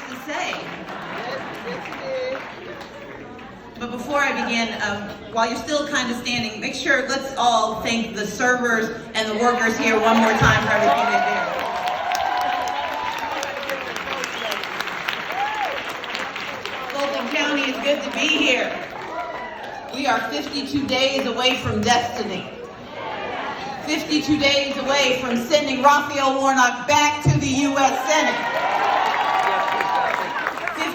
to say. But before I begin, while you're still kind of standing, make sure, let's all thank the servers and the workers here one more time for everything they do. Fulton County is good to be here. We are 52 days away from destiny. 52 days away from sending Raphael Warnock back to the U.S. Senate.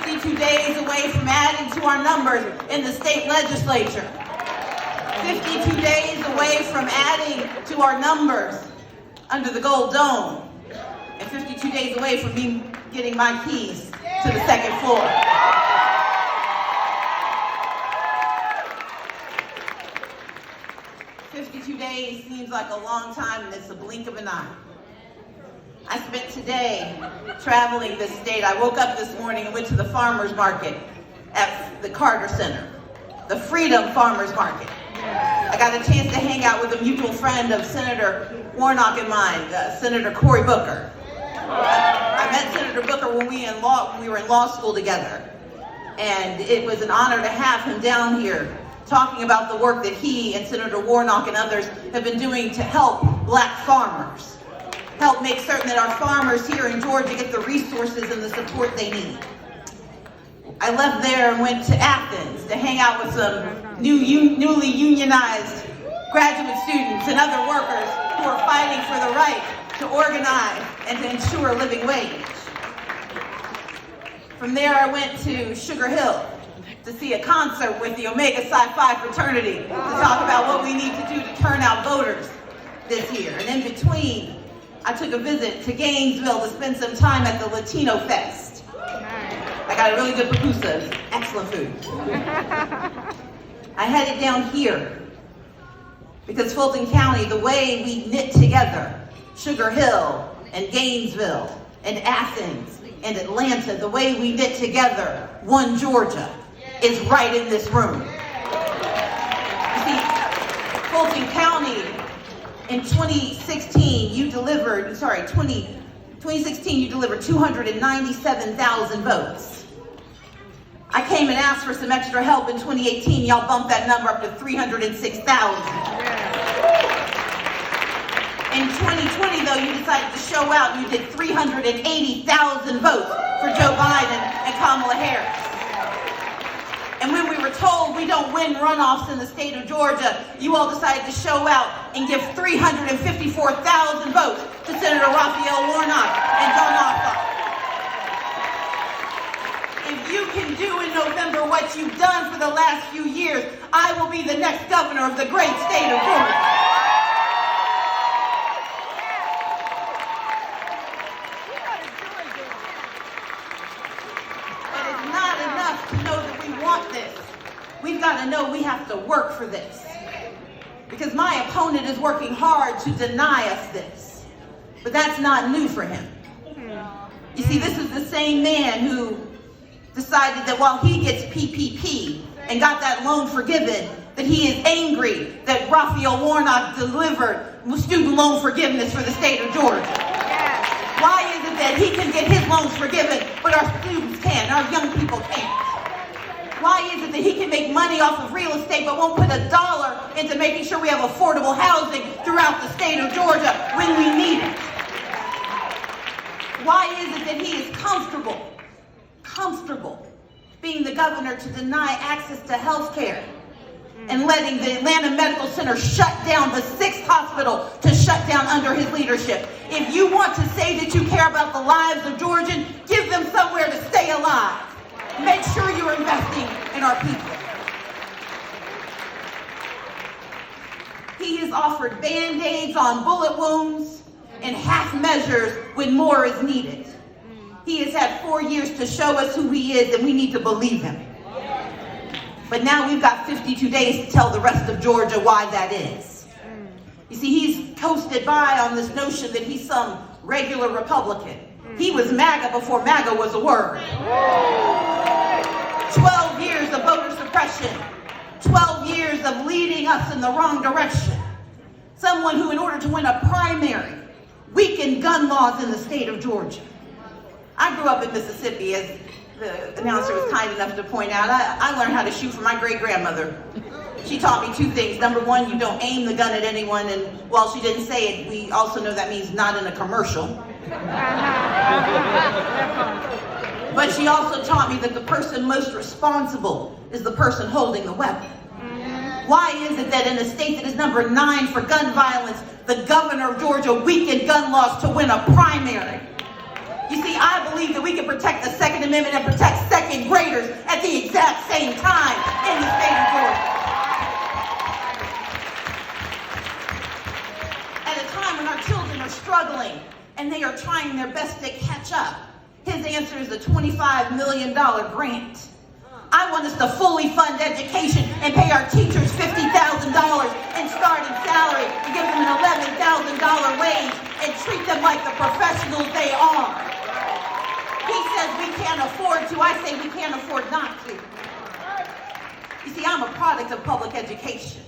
52 days away from adding to our numbers in the state legislature. 52 days away from adding to our numbers under the Gold Dome. And 52 days away from me getting my keys to the second floor. Days seems like a long time, and it's a blink of an eye. I spent today traveling this state. I woke up this morning and went to the farmers market at the Carter Center, the Freedom Farmers Market. I got a chance to hang out with a mutual friend of Senator Warnock and mine, Senator Cory Booker. I met Senator Booker when we were in law school together, and it was an honor to have him down here talking about the work that he and Senator Warnock and others have been doing to help black farmers, help make certain that our farmers here in Georgia get the resources and the support they need. I left there and went to Athens to hang out with some newly unionized graduate students and other workers who are fighting for the right to organize and to ensure a living wage. From there, I went to Sugar Hill to see a concert with the Omega Psi Phi fraternity to talk about what we need to do to turn out voters this year. And in between, I took a visit to Gainesville to spend some time at the Latino Fest. I got a really good pupusa, excellent food. I headed down here because Fulton County, the way we knit together, Sugar Hill and Gainesville and Athens and Atlanta, the way we knit together one Georgia, is right in this room. You see, Fulton County in 2016, you delivered 297,000 votes. I came and asked for some extra help in 2018. Y'all bumped that number up to 306,000. In 2020, though, you decided to show out. You did 380,000 votes for Joe Biden and Kamala Harris. And when we were told we don't win runoffs in the state of Georgia, you all decided to show out and give 354,000 votes to Senator Raphael Warnock and John Ossoff. If you can do in November what you've done for the last few years, I will be the next governor of the great state of Georgia. We've got to know we have to work for this. Because my opponent is working hard to deny us this. But that's not new for him. You see, this is the same man who decided that while he gets PPP and got that loan forgiven, that he is angry that Raphael Warnock delivered student loan forgiveness for the state of Georgia. Why is it that he can get his loans forgiven, but our students can't, our young people can't? Why is it that he can make money off of real estate but won't put a dollar into making sure we have affordable housing throughout the state of Georgia when we need it? Why is it that he is comfortable being the governor to deny access to health care and letting the Atlanta Medical Center shut down, the 6th hospital to shut down under his leadership? If you want to say that you care about the lives of Georgians, give them somewhere to stay alive. Make sure you're investing in our people. He has offered Band-Aids on bullet wounds and half measures when more is needed. He has had 4 years to show us who he is, and we need to believe him. But now we've got 52 days to tell the rest of Georgia why that is. You see, he's coasted by on this notion that he's some regular Republican. He was MAGA before MAGA was a word. 12 years of voter suppression. 12 years of leading us in the wrong direction. Someone who, in order to win a primary, weakened gun laws in the state of Georgia. I grew up in Mississippi, as the announcer was kind enough to point out. I learned how to shoot from my great-grandmother. She taught me two things. Number one, you don't aim the gun at anyone, and while she didn't say it, we also know that means not in a commercial. But she also taught me that the person most responsible is the person holding the weapon. Why is it that in a state that is number 9 for gun violence, the governor of Georgia weakened gun laws to win a primary? You see, I believe that we can protect the Second Amendment and protect second graders at the exact same time in the state of Georgia. At a time when our children are struggling and they are trying their best to catch up, his answer is a $25 million grant. I want us to fully fund education and pay our teachers $50,000 in starting salary and give them an $11,000 wage and treat them like the professionals they are. He says we can't afford to. I say we can't afford not to. You see, I'm a product of public education.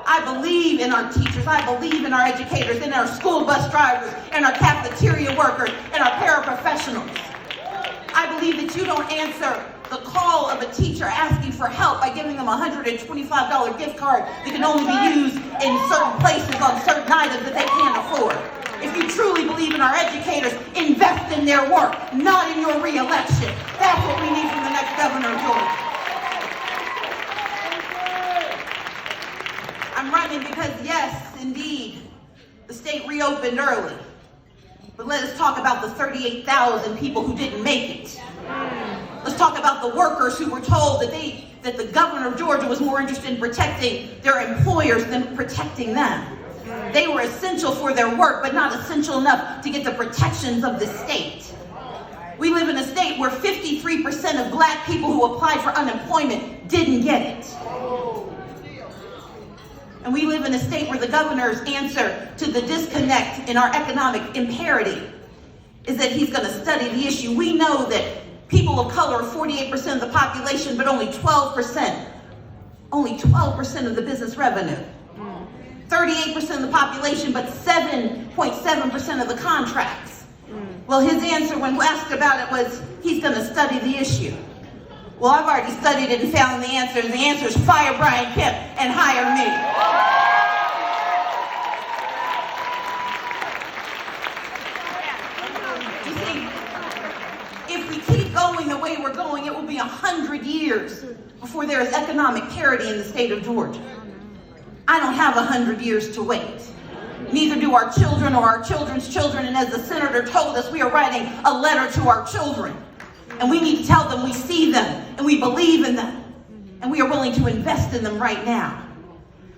I believe in our teachers. I believe in our educators, in our school bus drivers, and our cafeteria workers, and our paraprofessionals. I believe that you don't answer the call of a teacher asking for help by giving them a $125 gift card that can only be used in certain places on certain items that they can't afford. If you truly believe in our educators, invest in their work, not in your re-election. That's what we need from the next governor of Georgia. I'm running because, yes, indeed, the state reopened early. But let us talk about the 38,000 people who didn't make it. Let's talk about the workers who were told that the governor of Georgia was more interested in protecting their employers than protecting them. They were essential for their work, but not essential enough to get the protections of the state. We live in a state where 53% of black people who applied for unemployment didn't get it. And we live in a state where the governor's answer to the disconnect in our economic imperative is that he's going to study the issue. We know that people of color are 48% of the population, but only 12% of the business revenue. 38% of the population, but 7.7% of the contracts. Well, his answer when asked about it was, he's going to study the issue. Well, I've already studied it and found the answer. The answer is fire Brian Kemp and hire me. You see, if we keep going the way we're going, it will be 100 years before there is economic parity in the state of Georgia. I don't have 100 years to wait. Neither do our children or our children's children. And as the senator told us, we are writing a letter to our children. And we need to tell them we see them and we believe in them. And we are willing to invest in them right now.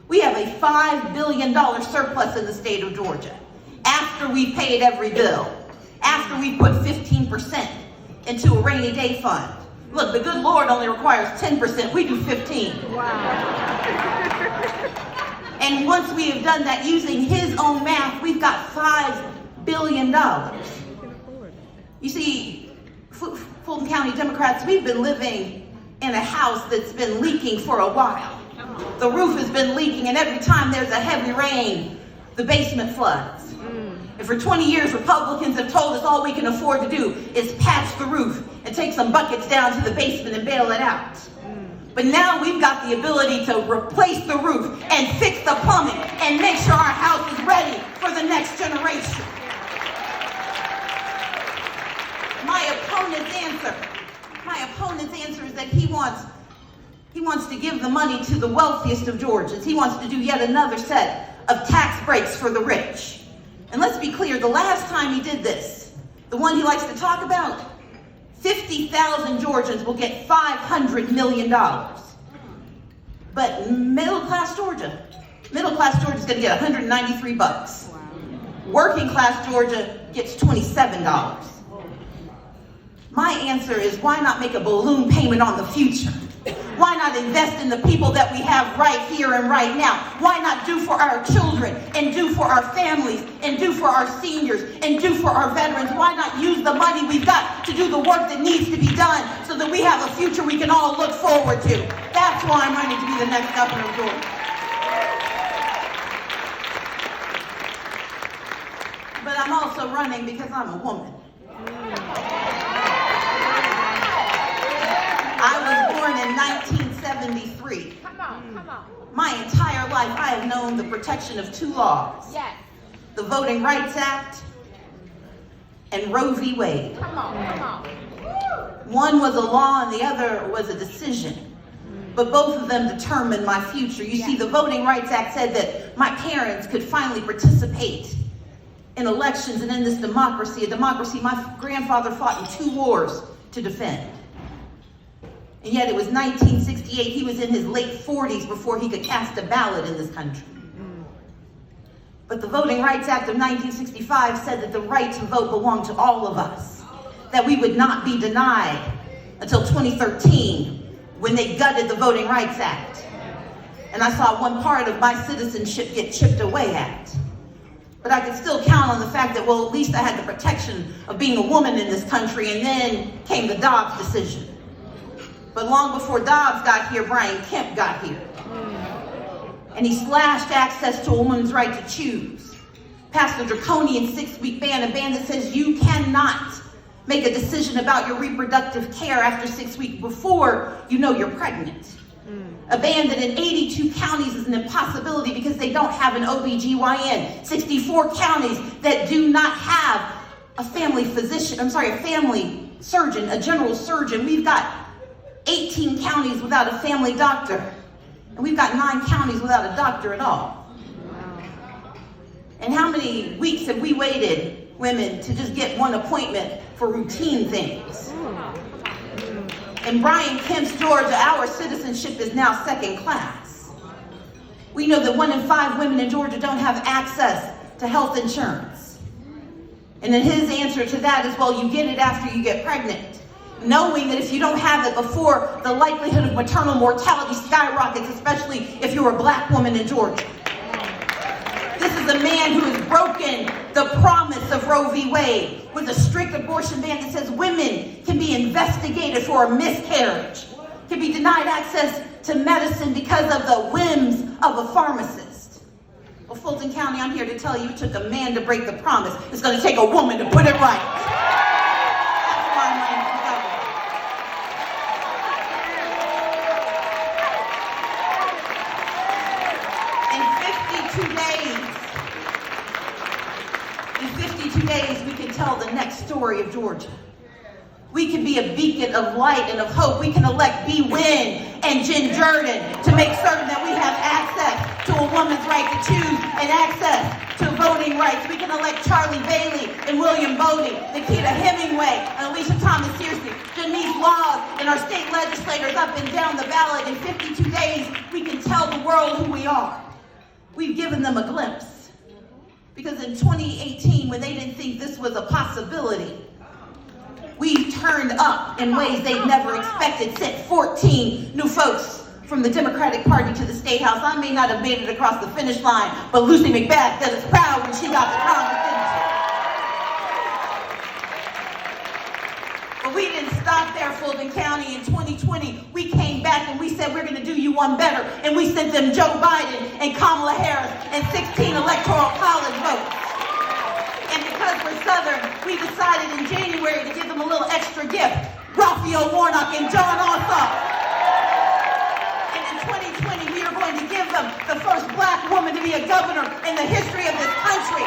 We have a $5 billion surplus in the state of Georgia. After we've paid every bill. After we put 15% into a rainy day fund. Look, the good Lord only requires 10%. We do 15%. Wow. And once we have done that using his own math, we've got $5 billion. You see, Fulton County Democrats, we've been living in a house that's been leaking for a while. The roof has been leaking, and every time there's a heavy rain, the basement floods. And for 20 years, Republicans have told us all we can afford to do is patch the roof and take some buckets down to the basement and bail it out. But now we've got the ability to replace the roof and fix the plumbing and make sure our house is ready for the next generation. My opponent's answer is that he wants to give the money to the wealthiest of Georgians. He wants to do yet another set of tax breaks for the rich. And let's be clear, the last time he did this, the one he likes to talk about, 50,000 Georgians will get $500 million. But middle-class Georgia is going to get $193. Wow. Working-class Georgia gets $27. My answer is, why not make a balloon payment on the future? Why not invest in the people that we have right here and right now? Why not do for our children and do for our families and do for our seniors and do for our veterans? Why not use the money we've got to do the work that needs to be done so that we have a future we can all look forward to? That's why I'm running to be the next governor of Georgia. But I'm also running because I'm a woman. My entire life, I have known the protection of two laws. Yes. The Voting Rights Act and Roe v. Wade. Come on. One was a law and the other was a decision. But both of them determined my future. You see, the Voting Rights Act said that my parents could finally participate in elections and in this democracy, a democracy my grandfather fought in 2 wars to defend. And yet it was 1968, he was in his late 40s before he could cast a ballot in this country. But the Voting Rights Act of 1965 said that the right to vote belonged to all of us, that we would not be denied until 2013 when they gutted the Voting Rights Act. And I saw one part of my citizenship get chipped away at. But I could still count on the fact that, well, at least I had the protection of being a woman in this country, and then came the Dobbs decision. But long before Dobbs got here, Brian Kemp got here. And he slashed access to a woman's right to choose. Passed a draconian 6-week ban, a ban that says you cannot make a decision about your reproductive care after 6 weeks before you know you're pregnant. A ban that in 82 counties is an impossibility because they don't have an OBGYN. 64 counties that do not have a family surgeon, a general surgeon. We've got 18 counties without a family doctor. And we've got 9 counties without a doctor at all. And how many weeks have we waited, women, to just get one appointment for routine things? In Brian Kemp's Georgia, our citizenship is now second class. We know that 1 in 5 women in Georgia don't have access to health insurance. And then his answer to that is, well, you get it after you get pregnant. Knowing that if you don't have it before, the likelihood of maternal mortality skyrockets, especially if you're a black woman in Georgia. This is a man who has broken the promise of Roe v. Wade with a strict abortion ban that says women can be investigated for a miscarriage, can be denied access to medicine because of the whims of a pharmacist. Well, Fulton County, I'm here to tell you, it took a man to break the promise. It's going to take a woman to put it right. That's why I'm running for governor. In 52 days, we can tell the next story of Georgia. We can be a beacon of light and of hope. We can elect Bee Wynn and Jen Jordan to make certain that we have access to a woman's right to choose and access to voting rights. We can elect Charlie Bailey and William Bodie, Nikita Hemingway and Alicia Thomas Searcy, Denise Laws, and our state legislators up and down the ballot. In 52 days, we can tell the world who we are. We've given them a glimpse. Because in 2018, when they didn't think this was a possibility, we turned up in ways they'd never expected, sent 14 new folks from the Democratic Party to the State House. I may not have made it across the finish line, but Lucy McBath did us proud when she got the Congress, didn't she? But we didn't stop there, Fulton County. In 2020, we came back and we said we're going to do you one better. And we sent them Joe Biden and Kamala Harris and 16 electoral college votes. And because we're Southern, we decided in January to give them a little extra gift. Raphael Warnock and John Ossoff. And in 2020, we are going to give them the first black woman to be a governor in the history of this country.